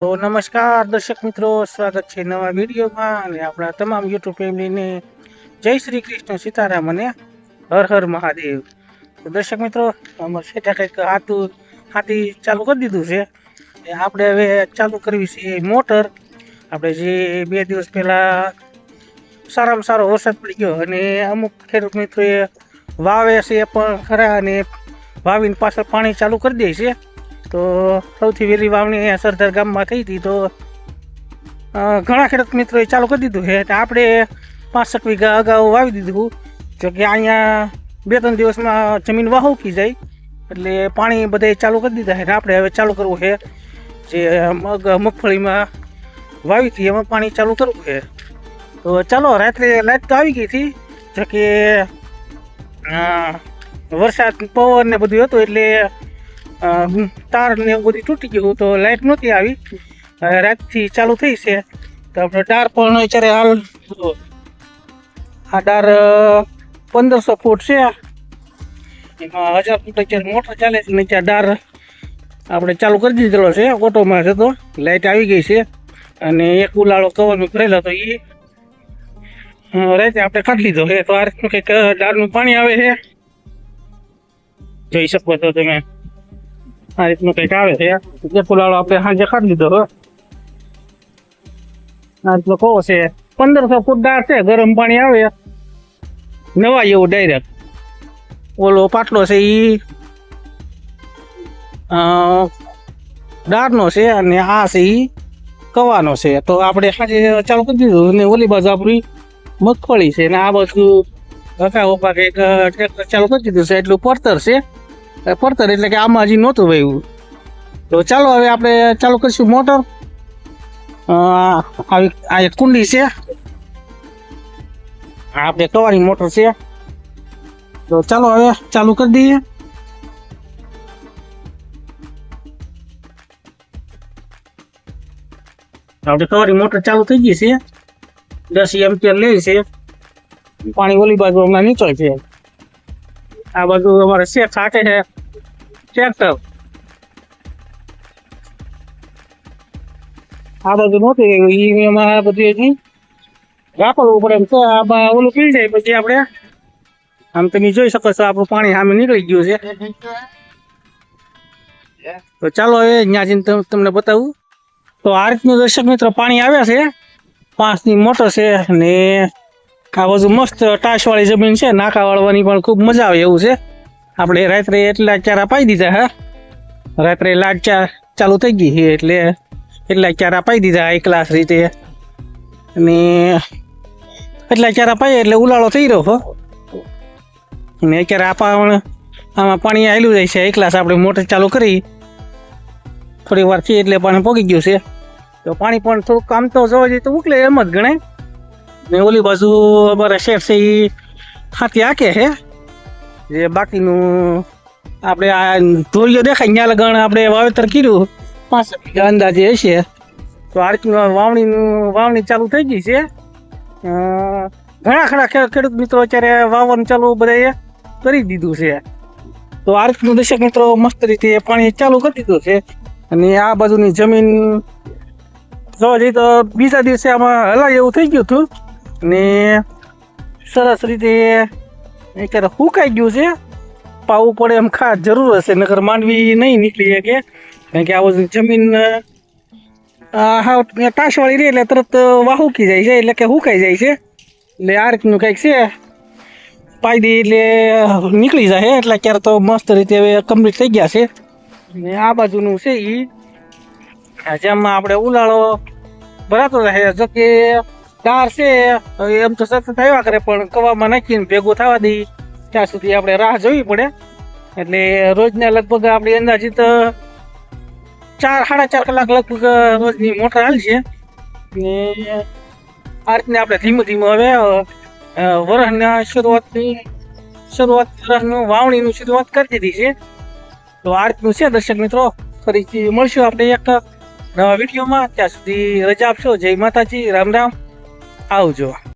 તો નમસ્કાર દર્શક મિત્રો, સ્વાગત છે નવા વિડીયોમાં અને આપણા તમામ યુટ્યુબ ફેમિલીને જય શ્રી કૃષ્ણ, સીતારામ અને હર હર મહાદેવ. તો દર્શક મિત્રો, અમારે સેટા કંઈક હાથી ચાલુ કરી દીધું છે. આપણે હવે ચાલુ કરવી છે મોટર. આપણે જે 2 દિવસ પહેલાં સારામાં સારો વરસાદ પડી ગયો અને અમુક ખેડૂત મિત્રોએ વાવે છે પણ ખરા અને વાવીને પાછળ પાણી ચાલુ કરી દે છે. તો સૌથી વહેલી વાવણી સરદાર ગામમાં થઈ હતી. તો ઘણા ખેડૂત મિત્રોએ ચાલુ કરી દીધું છે. આપણે 65 વીઘા અગાઉ વાવી દીધું, જોકે અહીંયા 2-3 દિવસમાં જમીન વાહુકી જાય એટલે પાણી બધે ચાલુ કરી દીધા છે. આપણે હવે ચાલુ કરવું છે જે મગફળીમાં વાવી હતી એમાં પાણી ચાલુ કરવું છે. તો ચાલો, રાત્રે લાઈટ તો આવી ગઈ હતી, જોકે વરસાદ પવન ને બધું હતું એટલે તાર ને એવું બધું તૂટી ગયું, તો લાઈટ નહોતી આવી. રાતથી ચાલુ થઈ છે. તો આપણે ડાર પણ અત્યારે હાલ આ ડાર 1500 ફૂટ છે, એમાં 1000 ફૂટ અત્યારે મોટર ચાલે છે ને ત્યાં ડાર આપણે ચાલુ કરી દીધેલો છે. ઓટોમાં છે તો લાઈટ આવી ગઈ છે અને એક ઉલાળો કવરનું ભરેલો હતો એ રાતે આપણે કાઢી લીધો છે. તો આ રીતનું કંઈક ડારનું પાણી આવે છે, જોઈ શકો છો તમે. આ રીતનું કંઈક આવે છે. જે પુલાળો આપણે સાંજે કાઢી લીધો હો. આ રીતનો કહો છે 1500 ફૂટ ડાળ છે, ગરમ પાણી આવે નવાય એવું ડાયરેક્ટ. ઓલો પાટલો છે એ ડાળનો છે અને આ છે એ કવાનો છે. તો આપણે સાંજે ચાલુ કરી દીધું અને ઓલી બાજુ આપણી મગફળી છે ને આ બાજુ હકા કંઈક ટ્રેક્ટર ચાલુ કરી દીધું છે. એટલું પડતર છે. પડતર એટલે કે આમાં હજી નહોતું વાવ્યું. તો ચાલો હવે આપણે ચાલુ કરીશું મોટર. આ એક કુંડી છે, આપણે કવાની મોટર છે. તો ચાલો હવે ચાલુ કરી દઈએ. આપણે કવાની મોટર ચાલુ થઈ ગઈ છે. 10 એમ્પિયર લે છે. પાણી ઓલી બાજુ હમણાં નીચળ છે. આ બાજુ અમારે શેઠ હાટે છે ટ્રેક્ટર. આ બાજુ નહોતી એમાં બધું રાખવું પડે એમ તો. આ ઓલું પી જાય પછી આપણે આમ તમે જોઈ શકો છો આપણું પાણી સામે નીકળી ગયું છે. તો ચાલો હવે ત્યાં જઈને તમને બતાવું. તો આ રીતનું દર્શક મિત્રો પાણી આવ્યા છે. 5ની મોટર છે ને આ બાજુ મસ્ત ટાશવાળી જમીન છે. નાકા વાળવાની પણ ખૂબ મજા આવે એવું છે. આપણે રાત્રે એટલા ચારા પાઈ દીધા. હા, રાત્રે લાઈટ ચાલુ થઈ ગઈ છે એટલે એટલા ચારા પાઈ દીધા એક ક્લાસ રીતે. અને એટલા ચારા પાઈ એટલે ઉલાળો થઈ રહ્યો. અને અત્યારે આમાં પાણી આવેલું જાય છે. એક ક્લાસ આપણે મોટર ચાલુ કરી થોડી વાર થી એટલે પાણી પોગી ગયું છે. તો પાણી પણ થોડુંક કામ તો જોવા જઈએ તો ઉકલે એમ જ ગણાય. ને ઓલી બાજુ અમારા શેઠ છે એ હાથી આંકે છે. જે બાકીનું આપણે આ ધોરીઓ દેખાય ત્યાં લગણ આપણે વાવેતર કર્યું 5 વીઘા અંદાજે હશે. તો આ રીતનું વાવણી ચાલુ થઈ ગઈ છે. ઘણા ખરા ખેડૂત મિત્રો અત્યારે વાવવાનું ચાલુ બધાએ કરી દીધું છે. તો આ રીતનું દર્શક મિત્રો મસ્ત રીતે પાણી ચાલુ કરી દીધું છે. અને આ બાજુની જમીન જોવા જઈએ તો બીજા દિવસે આમાં હલાય એવું થઈ ગયું હતું ને સરસ રીતે અત્યારે સુકાઈ ગયું છે. પાવું પડે એમ ખાસ જરૂર હશે, નકર માંડવી નહીં નીકળી શકે. કારણ કે આ બધું જમીન ટાશવાળી રહે એટલે તરત વાહુકી જાય છે, એટલે કે સુકાઈ જાય છે. એટલે આ રીતનું કંઈક છે. પાઈ દે એટલે નીકળી જાય. એટલે અત્યારે તો મસ્ત રીતે હવે કમ્પ્લીટ થઈ ગયા છે. ને આ બાજુનું છે એ જેમાં આપણે ઉલાળો ભરાતો રહે. જો કે ડાર છે એમ તો સતત આવ્યા કરે, પણ કવામાં નાખીને ભેગું થવા દઈ ત્યાં સુધી આપણે રાહ જોવી પડે. એટલે રોજના લગભગ આપણી અંદાજિત 4-4.5 કલાક લગભગ રોજની મોટર હાલ છે. ને આ રીતને આપણે ધીમે ધીમે હવે વરસના વરસનું વાવણીનું શરૂઆત કરી દીધી છે. તો આ રીતનું છે દર્શક મિત્રો. ફરીથી મળશું આપણે એક નવા વિડીયોમાં. ત્યાં સુધી રજા આપશો. જય માતાજી, રામ રામ, આવજો.